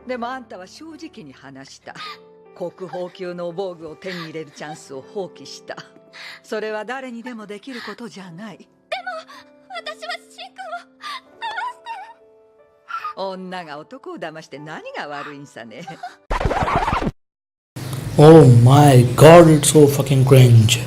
でもあんたは正直に話した。国宝級の防具を手に入れるチャンスを放棄した。それは誰にでもできることじゃない。でも私はシンくんを騙して。女が男を騙して何が悪いんさね。Oh my god, it's so fucking cringe.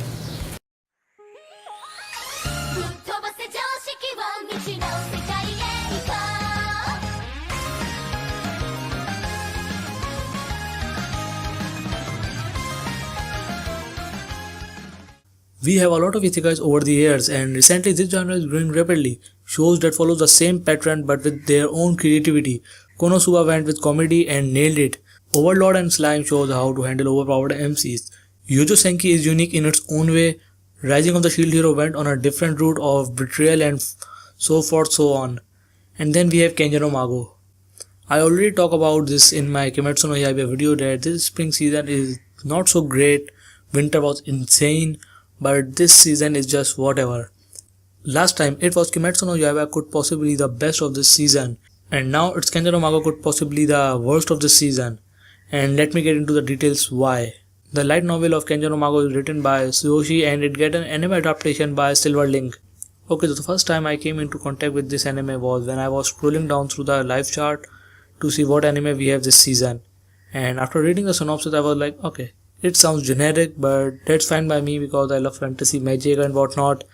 We have a lot of isekais over the years, and recently this genre is growing rapidly. Shows that follow the same pattern but with their own creativity. Konosuba went with comedy and nailed it. Overlord and Slime shows how to handle overpowered MCs. Yujo Senki is unique in its own way. Rising of the Shield Hero went on a different route of betrayal and so forth so on. And then we have KENJA NO MAGO. I already talked about this in my Kimetsu no Yaiba video that this spring season is not so great. Winter was insane. But this season is just whatever. Last time it was Kimetsu no Yaiba could possibly the best of this season, and now it's KENJA no MAGO could possibly the worst of this season. And let me get into the details why. The light novel of KENJA no MAGO is written by Tsuyoshi and it get an anime adaptation by Silverlink. Okay, so the first time I came into contact with this anime was when I was scrolling down through the live chart to see what anime we have this season. And after reading the synopsis I was like, okay, it sounds generic, but that's fine by me because I love fantasy, magic and whatnot.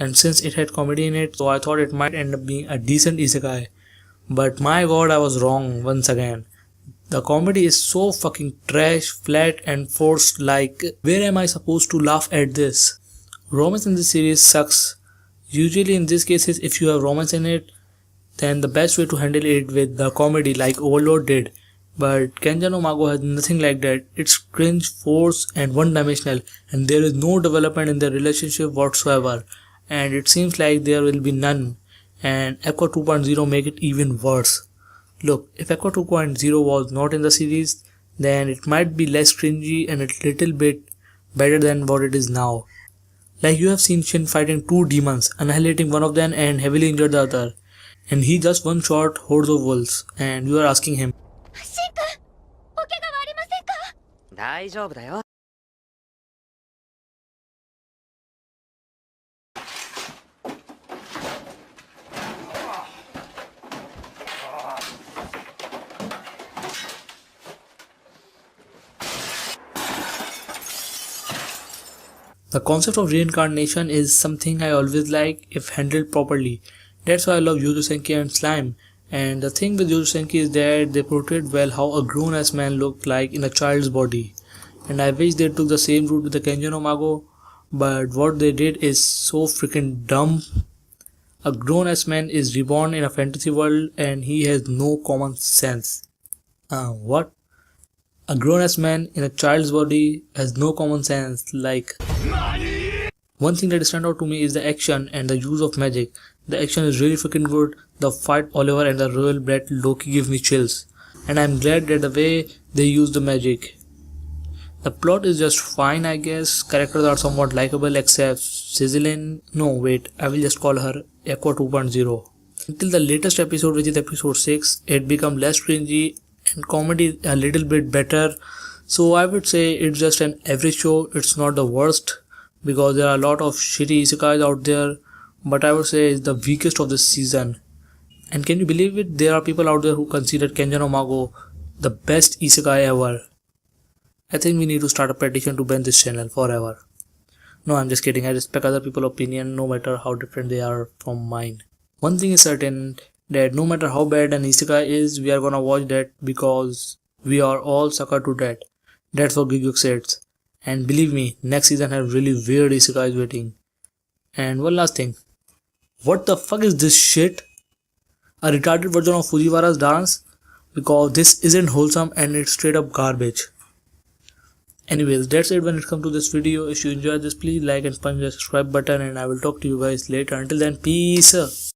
And since it had comedy in it, so I thought it might end up being a decent isekai. But my god, I was wrong once again. The comedy is so fucking trash, flat and forced, like, where am I supposed to laugh at this? Romance in this series sucks. Usually in these cases, if you have romance in it, then the best way to handle it with the comedy like Overlord did. But KENJA no MAGO has nothing like that. It's cringe, forced and one-dimensional, and there is no development in their relationship whatsoever, and it seems like there will be none, and Aqua 2.0 make it even worse. Look, if Aqua 2.0 was not in the series, then it might be less cringy and a little bit better than what it is now. Like you have seen Shin fighting two demons, annihilating one of them and heavily injured the other, and he just one-shot hordes of wolves, and you are asking him,大丈夫だよ。The concept of reincarnation is something I always like if handled properly. That's why I love Yuzo Senki and Slime. And the thing with Yuzo Senki is that they portrayed well how a grown-ass man looked like in a child's body. And I wish they took the same route with the KENJA no MAGO, but what they did is so freaking dumb. A grown-ass man is reborn in a fantasy world and he has no common sense. What? A grown-ass man in a child's body has no common sense, like... One thing that stands out to me is the action and the use of magic. The action is really freaking good. The fight Oliver and the royal brat Loki give me chills. And I'm glad that the way they use the magic. The plot is just fine, I guess. Characters are somewhat likable except Sizzlin. No, wait, I will just call her Aqua 2.0. Until the latest episode, which is episode 6, it became less cringy and comedy a little bit better. So I would say it's just an average show. It's not the worst because there are a lot of shitty isekais out there, but I would say it's the weakest of this season. And can you believe it? There are people out there who consider KENJA no MAGO the best isekai ever. I think we need to start a petition to ban this channel forever. No, I'm just kidding. I respect other people's opinion no matter how different they are from mine. One thing is certain, that no matter how bad an isekai is, we are gonna watch that because we are all sucker to that. That's what Gigyuk says. And believe me, next season has really weird isekais waiting. And one last thing. What the fuck is this shit? A retarded version of Fujiwara's dance? Because this isn't wholesome and it's straight up garbage. Anyways, that's it when it comes to this video. If you enjoyed this, please like and punch the subscribe button and I will talk to you guys later. Until then, peace.